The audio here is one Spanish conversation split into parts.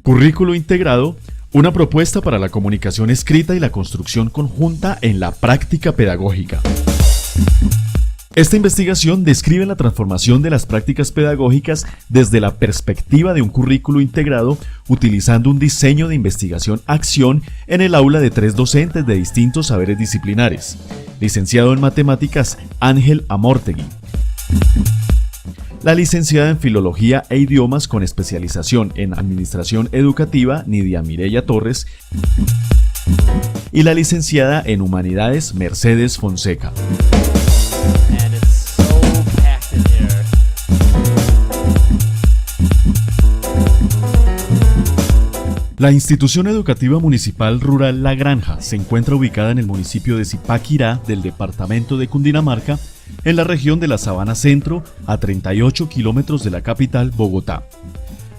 Currículo integrado, una propuesta para la comunicación escrita y la construcción conjunta en la práctica pedagógica. Esta investigación describe la transformación de las prácticas pedagógicas desde la perspectiva de un currículo integrado, utilizando un diseño de investigación-acción en el aula de 3 docentes de distintos saberes disciplinares. Licenciado en Matemáticas, Ángel Amortegui. La licenciada en Filología e Idiomas con especialización en Administración Educativa, Nidia Mireya Torres. Y la licenciada en Humanidades, Mercedes Fonseca. La Institución Educativa Municipal Rural La Granja se encuentra ubicada en el municipio de Zipaquirá del departamento de Cundinamarca, en la región de la Sabana Centro, a 38 kilómetros de la capital, Bogotá.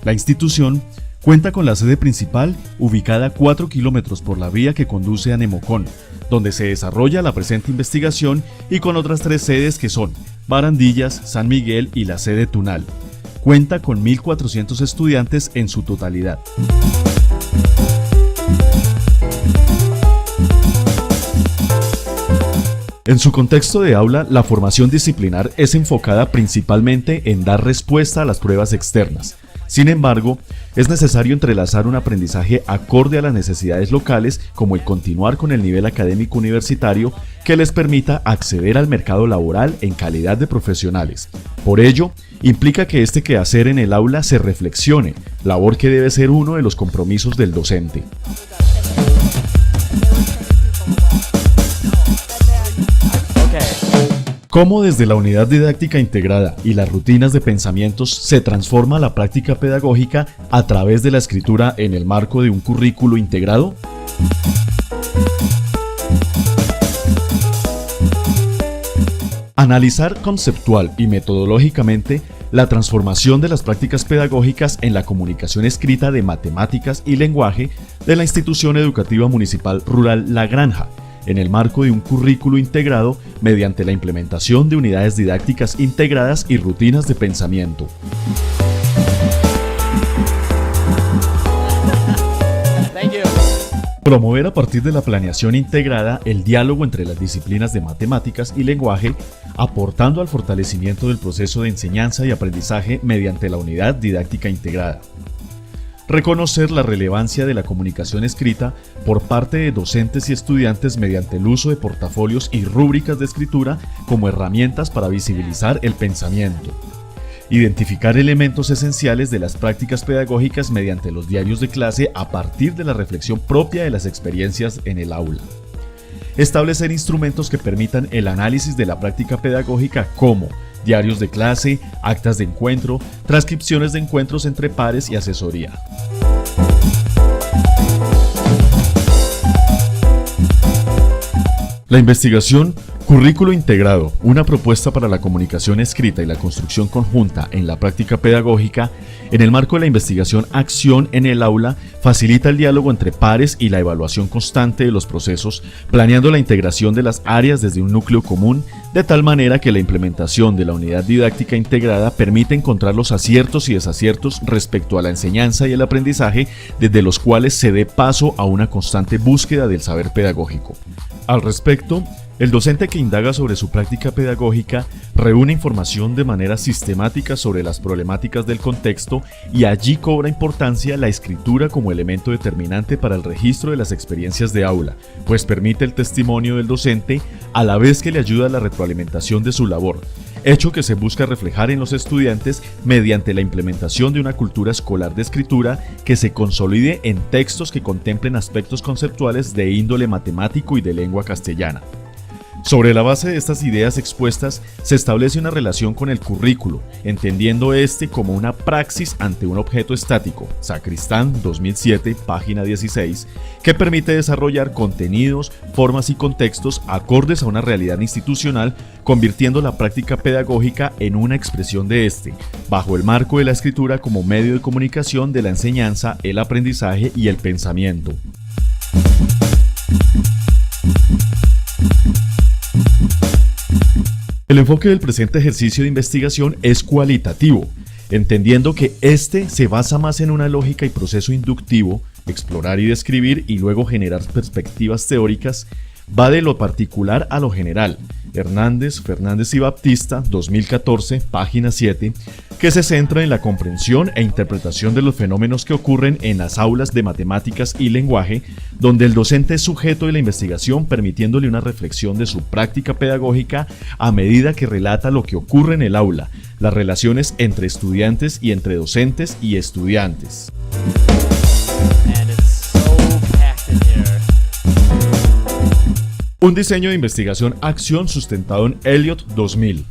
La institución cuenta con la sede principal, ubicada a 4 kilómetros por la vía que conduce a Nemocón, donde se desarrolla la presente investigación, y con otras 3 sedes que son Barandillas, San Miguel y la sede Tunal. Cuenta con 1.400 estudiantes en su totalidad. En su contexto de aula, la formación disciplinar es enfocada principalmente en dar respuesta a las pruebas externas. Sin embargo, es necesario entrelazar un aprendizaje acorde a las necesidades locales, como el continuar con el nivel académico universitario que les permita acceder al mercado laboral en calidad de profesionales. Por ello, implica que este quehacer en el aula se reflexione, labor que debe ser uno de los compromisos del docente. Cómo desde la unidad didáctica integrada y las rutinas de pensamientos se transforma la práctica pedagógica a través de la escritura en el marco de un currículo integrado. Analizar conceptual y metodológicamente la transformación de las prácticas pedagógicas en la comunicación escrita de matemáticas y lenguaje de la Institución Educativa Municipal Rural La Granja, en el marco de un currículo integrado mediante la implementación de unidades didácticas integradas y rutinas de pensamiento. Promover a partir de la planeación integrada el diálogo entre las disciplinas de matemáticas y lenguaje, aportando al fortalecimiento del proceso de enseñanza y aprendizaje mediante la unidad didáctica integrada. Reconocer la relevancia de la comunicación escrita por parte de docentes y estudiantes mediante el uso de portafolios y rúbricas de escritura como herramientas para visibilizar el pensamiento. Identificar elementos esenciales de las prácticas pedagógicas mediante los diarios de clase a partir de la reflexión propia de las experiencias en el aula. Establecer instrumentos que permitan el análisis de la práctica pedagógica como diarios de clase, actas de encuentro, transcripciones de encuentros entre pares y asesoría. La investigación Currículo integrado, una propuesta para la comunicación escrita y la construcción conjunta en la práctica pedagógica, en el marco de la investigación Acción en el aula, facilita el diálogo entre pares y la evaluación constante de los procesos, planeando la integración de las áreas desde un núcleo común, de tal manera que la implementación de la unidad didáctica integrada permite encontrar los aciertos y desaciertos respecto a la enseñanza y el aprendizaje, desde los cuales se dé paso a una constante búsqueda del saber pedagógico. Al respecto, el docente que indaga sobre su práctica pedagógica reúne información de manera sistemática sobre las problemáticas del contexto y allí cobra importancia la escritura como elemento determinante para el registro de las experiencias de aula, pues permite el testimonio del docente a la vez que le ayuda a la retroalimentación de su labor, hecho que se busca reflejar en los estudiantes mediante la implementación de una cultura escolar de escritura que se consolide en textos que contemplen aspectos conceptuales de índole matemático y de lengua castellana. Sobre la base de estas ideas expuestas, se establece una relación con el currículo, entendiendo este como una praxis ante un objeto estático, Sacristán 2007, página 16, que permite desarrollar contenidos, formas y contextos acordes a una realidad institucional, convirtiendo la práctica pedagógica en una expresión de este, bajo el marco de la escritura como medio de comunicación de la enseñanza, el aprendizaje y el pensamiento. El enfoque del presente ejercicio de investigación es cualitativo, entendiendo que este se basa más en una lógica y proceso inductivo, explorar y describir y luego generar perspectivas teóricas, va de lo particular a lo general. Hernández, Fernández y Baptista, 2014, página 7, que se centra en la comprensión e interpretación de los fenómenos que ocurren en las aulas de matemáticas y lenguaje, donde el docente es sujeto de la investigación, permitiéndole una reflexión de su práctica pedagógica a medida que relata lo que ocurre en el aula, las relaciones entre estudiantes y entre docentes y estudiantes. Un diseño de investigación-acción sustentado en Elliott 2000.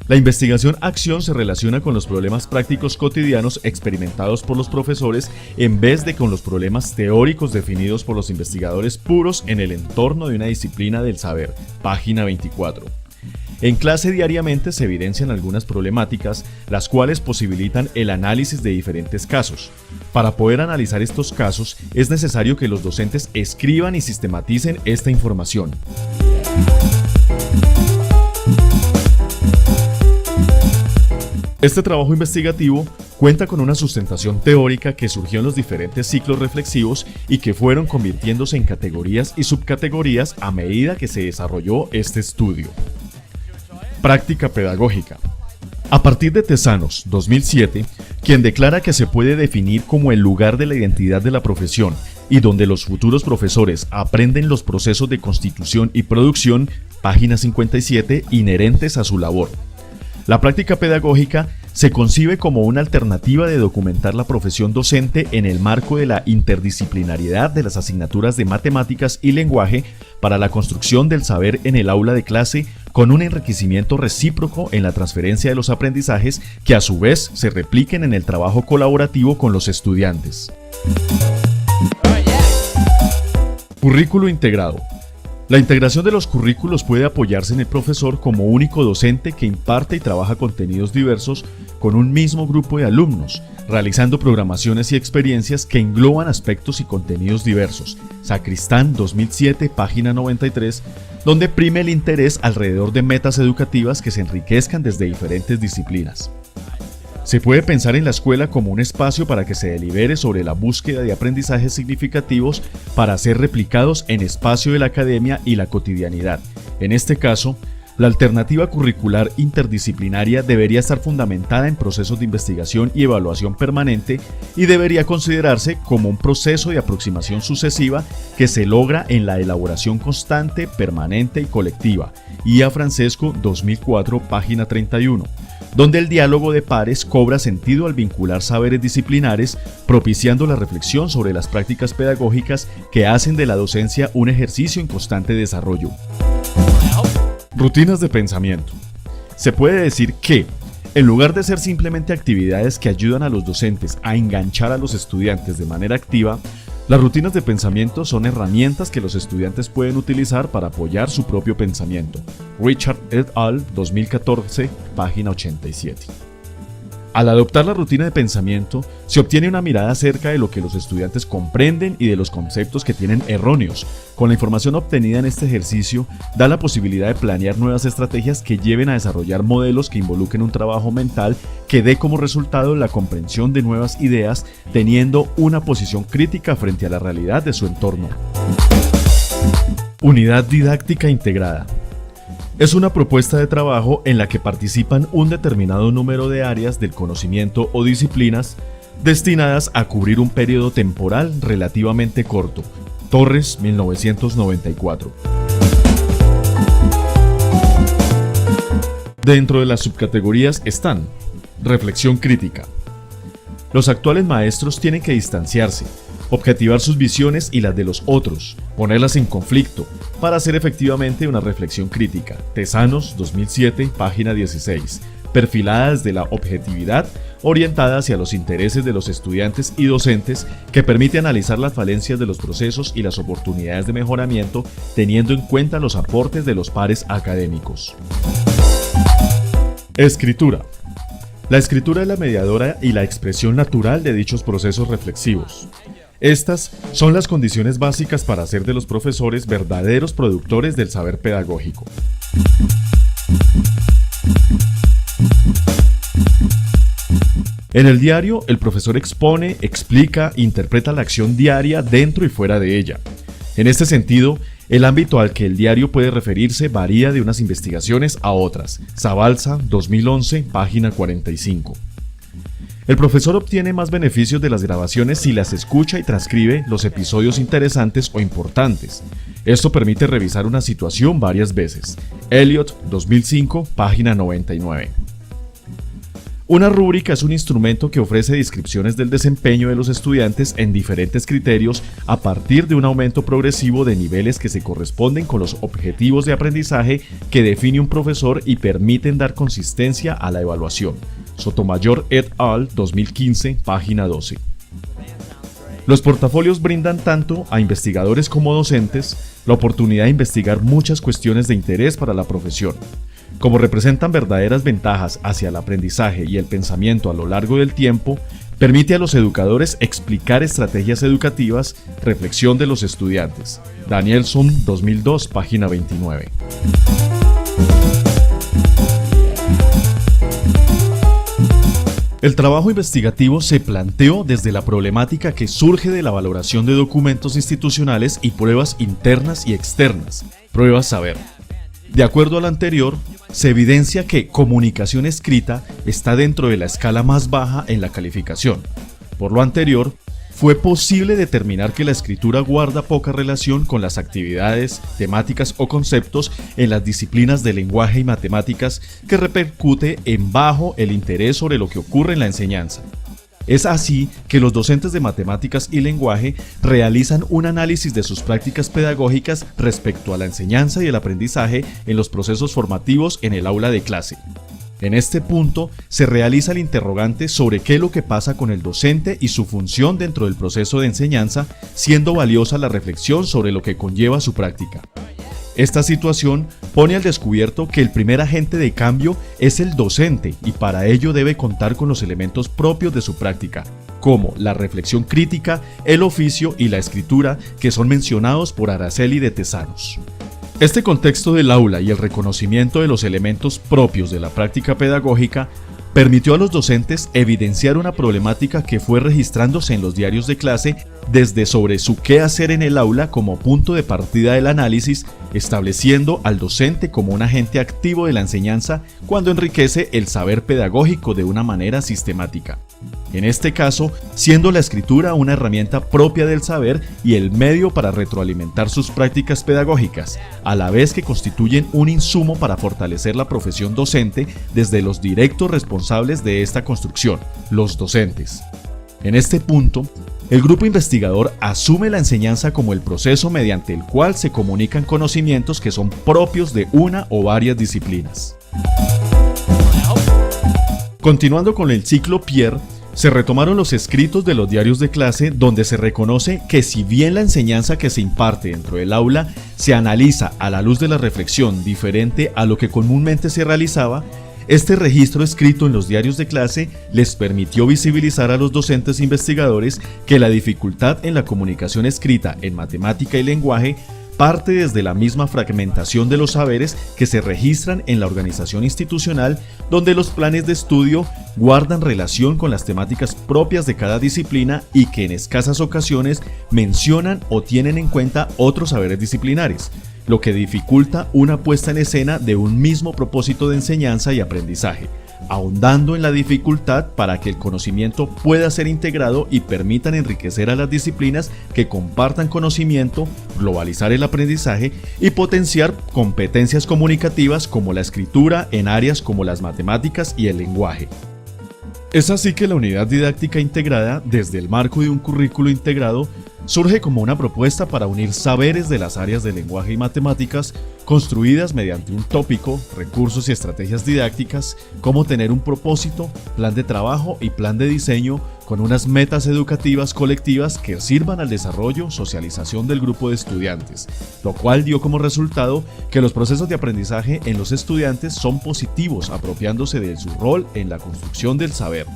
La investigación-acción se relaciona con los problemas prácticos cotidianos experimentados por los profesores en vez de con los problemas teóricos definidos por los investigadores puros en el entorno de una disciplina del saber. Página 24. En clase diariamente se evidencian algunas problemáticas, las cuales posibilitan el análisis de diferentes casos. Para poder analizar estos casos, es necesario que los docentes escriban y sistematicen esta información. Este trabajo investigativo cuenta con una sustentación teórica que surgió en los diferentes ciclos reflexivos y que fueron convirtiéndose en categorías y subcategorías a medida que se desarrolló este estudio. Práctica pedagógica. A partir de Tesanos, 2007, quien declara que se puede definir como el lugar de la identidad de la profesión y donde los futuros profesores aprenden los procesos de constitución y producción, página 57, inherentes a su labor. La práctica pedagógica se concibe como una alternativa de documentar la profesión docente en el marco de la interdisciplinariedad de las asignaturas de matemáticas y lenguaje para la construcción del saber en el aula de clase, con un enriquecimiento recíproco en la transferencia de los aprendizajes que a su vez se repliquen en el trabajo colaborativo con los estudiantes. Currículo integrado. La integración de los currículos puede apoyarse en el profesor como único docente que imparte y trabaja contenidos diversos con un mismo grupo de alumnos, realizando programaciones y experiencias que engloban aspectos y contenidos diversos. Sacristán, 2007, página 93, donde prime el interés alrededor de metas educativas que se enriquezcan desde diferentes disciplinas. Se puede pensar en la escuela como un espacio para que se delibere sobre la búsqueda de aprendizajes significativos para ser replicados en espacio de la academia y la cotidianidad. En este caso, la alternativa curricular interdisciplinaria debería estar fundamentada en procesos de investigación y evaluación permanente y debería considerarse como un proceso de aproximación sucesiva que se logra en la elaboración constante, permanente y colectiva. IA Francesco, 2004, página 31. Donde el diálogo de pares cobra sentido al vincular saberes disciplinares, propiciando la reflexión sobre las prácticas pedagógicas que hacen de la docencia un ejercicio en constante desarrollo. Rutinas de pensamiento. Se puede decir que, en lugar de ser simplemente actividades que ayudan a los docentes a enganchar a los estudiantes de manera activa, las rutinas de pensamiento son herramientas que los estudiantes pueden utilizar para apoyar su propio pensamiento. Richard et al. 2014, página 87. Al adoptar la rutina de pensamiento, se obtiene una mirada acerca de lo que los estudiantes comprenden y de los conceptos que tienen erróneos. Con la información obtenida en este ejercicio, da la posibilidad de planear nuevas estrategias que lleven a desarrollar modelos que involucren un trabajo mental que dé como resultado la comprensión de nuevas ideas, teniendo una posición crítica frente a la realidad de su entorno. Unidad didáctica integrada. Es una propuesta de trabajo en la que participan un determinado número de áreas del conocimiento o disciplinas destinadas a cubrir un periodo temporal relativamente corto. Torres, 1994. Dentro de las subcategorías están: reflexión crítica. Los actuales maestros tienen que distanciarse, objetivar sus visiones y las de los otros, ponerlas en conflicto, para hacer efectivamente una reflexión crítica. Tesanos, 2007, página 16. Perfilada desde la objetividad, orientada hacia los intereses de los estudiantes y docentes, que permite analizar las falencias de los procesos y las oportunidades de mejoramiento, teniendo en cuenta los aportes de los pares académicos. Escritura. La escritura es la mediadora y la expresión natural de dichos procesos reflexivos. Estas son las condiciones básicas para hacer de los profesores verdaderos productores del saber pedagógico. En el diario, el profesor expone, explica, interpreta la acción diaria dentro y fuera de ella. En este sentido, el ámbito al que el diario puede referirse varía de unas investigaciones a otras. Zabalza, 2011, página 45. El profesor obtiene más beneficios de las grabaciones si las escucha y transcribe los episodios interesantes o importantes. Esto permite revisar una situación varias veces. Elliot, 2005, página 99. Una rúbrica es un instrumento que ofrece descripciones del desempeño de los estudiantes en diferentes criterios a partir de un aumento progresivo de niveles que se corresponden con los objetivos de aprendizaje que define un profesor y permiten dar consistencia a la evaluación. Sotomayor et al. 2015, página 12. Los portafolios brindan tanto a investigadores como docentes la oportunidad de investigar muchas cuestiones de interés para la profesión. Como representan verdaderas ventajas hacia el aprendizaje y el pensamiento a lo largo del tiempo, permite a los educadores explicar estrategias educativas, reflexión de los estudiantes. Danielson, 2002, página 29. El trabajo investigativo se planteó desde la problemática que surge de la valoración de documentos institucionales y pruebas internas y externas, pruebas saber. De acuerdo al anterior, se evidencia que comunicación escrita está dentro de la escala más baja en la calificación. Por lo anterior, fue posible determinar que la escritura guarda poca relación con las actividades, temáticas o conceptos en las disciplinas de lenguaje y matemáticas que repercute en bajo el interés sobre lo que ocurre en la enseñanza. Es así que los docentes de matemáticas y lenguaje realizan un análisis de sus prácticas pedagógicas respecto a la enseñanza y el aprendizaje en los procesos formativos en el aula de clase. En este punto se realiza el interrogante sobre qué es lo que pasa con el docente y su función dentro del proceso de enseñanza, siendo valiosa la reflexión sobre lo que conlleva su práctica. Esta situación pone al descubierto que el primer agente de cambio es el docente y para ello debe contar con los elementos propios de su práctica, como la reflexión crítica, el oficio y la escritura que son mencionados por Araceli de Tesanos. Este contexto del aula y el reconocimiento de los elementos propios de la práctica pedagógica permitió a los docentes evidenciar una problemática que fue registrándose en los diarios de clase desde sobre su qué hacer en el aula como punto de partida del análisis, estableciendo al docente como un agente activo de la enseñanza cuando enriquece el saber pedagógico de una manera sistemática. En este caso, siendo la escritura una herramienta propia del saber y el medio para retroalimentar sus prácticas pedagógicas, a la vez que constituyen un insumo para fortalecer la profesión docente desde los directos responsables de esta construcción, los docentes. En este punto, el grupo investigador asume la enseñanza como el proceso mediante el cual se comunican conocimientos que son propios de una o varias disciplinas. Continuando con el ciclo Pierre, se retomaron los escritos de los diarios de clase donde se reconoce que si bien la enseñanza que se imparte dentro del aula se analiza a la luz de la reflexión diferente a lo que comúnmente se realizaba, este registro escrito en los diarios de clase les permitió visibilizar a los docentes investigadores que la dificultad en la comunicación escrita en matemática y lenguaje parte desde la misma fragmentación de los saberes que se registran en la organización institucional, donde los planes de estudio guardan relación con las temáticas propias de cada disciplina y que en escasas ocasiones mencionan o tienen en cuenta otros saberes disciplinares, lo que dificulta una puesta en escena de un mismo propósito de enseñanza y aprendizaje, ahondando en la dificultad para que el conocimiento pueda ser integrado y permitan enriquecer a las disciplinas que compartan conocimiento, globalizar el aprendizaje y potenciar competencias comunicativas como la escritura en áreas como las matemáticas y el lenguaje. Es así que la unidad didáctica integrada, desde el marco de un currículo integrado, surge como una propuesta para unir saberes de las áreas de lenguaje y matemáticas construidas mediante un tópico, recursos y estrategias didácticas, como tener un propósito, plan de trabajo y plan de diseño con unas metas educativas colectivas que sirvan al desarrollo, socialización del grupo de estudiantes, lo cual dio como resultado que los procesos de aprendizaje en los estudiantes son positivos, apropiándose de su rol en la construcción del saber.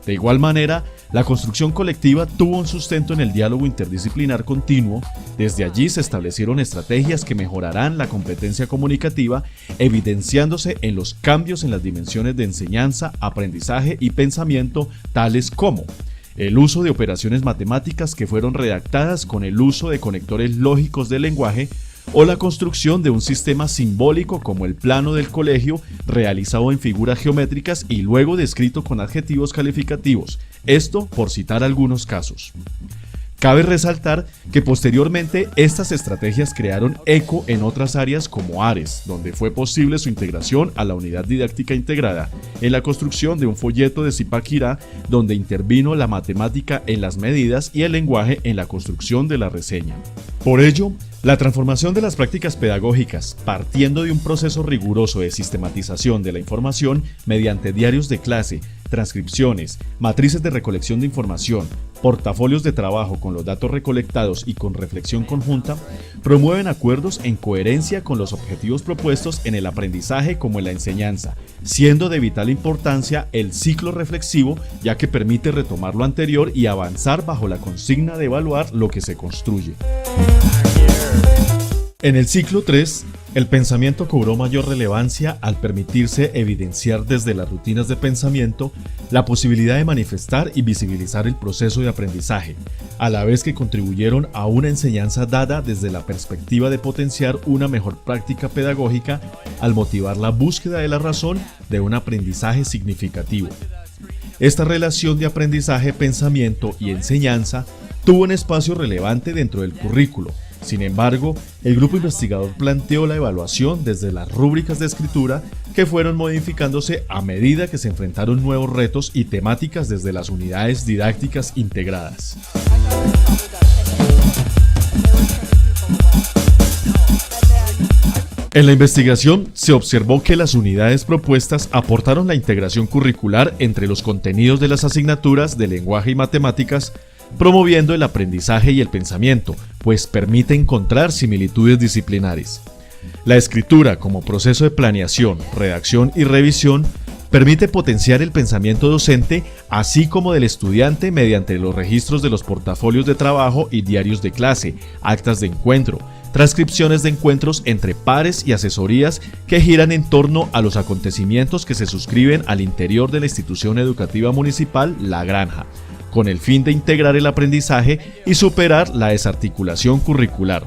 De igual manera, La construcción colectiva tuvo un sustento en el diálogo interdisciplinar continuo. Desde allí se establecieron estrategias que mejorarán la competencia comunicativa, evidenciándose en los cambios en las dimensiones de enseñanza, aprendizaje y pensamiento, tales como el uso de operaciones matemáticas que fueron redactadas con el uso de conectores lógicos del lenguaje, o la construcción de un sistema simbólico como el plano del colegio, realizado en figuras geométricas y luego descrito con adjetivos calificativos, esto por citar algunos casos. Cabe resaltar que posteriormente estas estrategias crearon eco en otras áreas como ARES, donde fue posible su integración a la unidad didáctica integrada, en la construcción de un folleto de Zipaquirá, donde intervino la matemática en las medidas y el lenguaje en la construcción de la reseña. Por ello, la transformación de las prácticas pedagógicas, partiendo de un proceso riguroso de sistematización de la información mediante diarios de clase, transcripciones, matrices de recolección de información, portafolios de trabajo con los datos recolectados y con reflexión conjunta, promueven acuerdos en coherencia con los objetivos propuestos en el aprendizaje como en la enseñanza, siendo de vital importancia el ciclo reflexivo, ya que permite retomar lo anterior y avanzar bajo la consigna de evaluar lo que se construye. En el ciclo 3, el pensamiento cobró mayor relevancia al permitirse evidenciar desde las rutinas de pensamiento la posibilidad de manifestar y visibilizar el proceso de aprendizaje, a la vez que contribuyeron a una enseñanza dada desde la perspectiva de potenciar una mejor práctica pedagógica al motivar la búsqueda de la razón de un aprendizaje significativo. Esta relación de aprendizaje, pensamiento y enseñanza tuvo un espacio relevante dentro del currículo. Sin embargo, el grupo investigador planteó la evaluación desde las rúbricas de escritura que fueron modificándose a medida que se enfrentaron nuevos retos y temáticas desde las unidades didácticas integradas. En la investigación se observó que las unidades propuestas aportaron la integración curricular entre los contenidos de las asignaturas de lenguaje y matemáticas, promoviendo el aprendizaje y el pensamiento, pues permite encontrar similitudes disciplinares. La escritura como proceso de planeación, redacción y revisión permite potenciar el pensamiento docente, así como del estudiante mediante los registros de los portafolios de trabajo y diarios de clase, actas de encuentro, transcripciones de encuentros entre pares y asesorías que giran en torno a los acontecimientos que se suscriben al interior de la institución educativa municipal La Granja, con el fin de integrar el aprendizaje y superar la desarticulación curricular.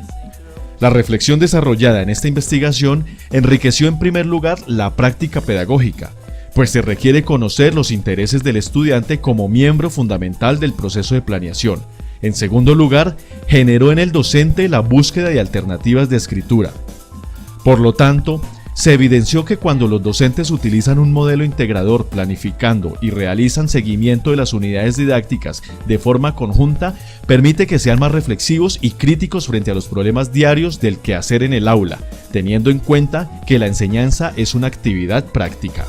La reflexión desarrollada en esta investigación enriqueció en primer lugar la práctica pedagógica, pues se requiere conocer los intereses del estudiante como miembro fundamental del proceso de planeación. En segundo lugar, generó en el docente la búsqueda de alternativas de escritura. Por lo tanto, se evidenció que cuando los docentes utilizan un modelo integrador planificando y realizan seguimiento de las unidades didácticas de forma conjunta, permite que sean más reflexivos y críticos frente a los problemas diarios del quehacer en el aula, teniendo en cuenta que la enseñanza es una actividad práctica.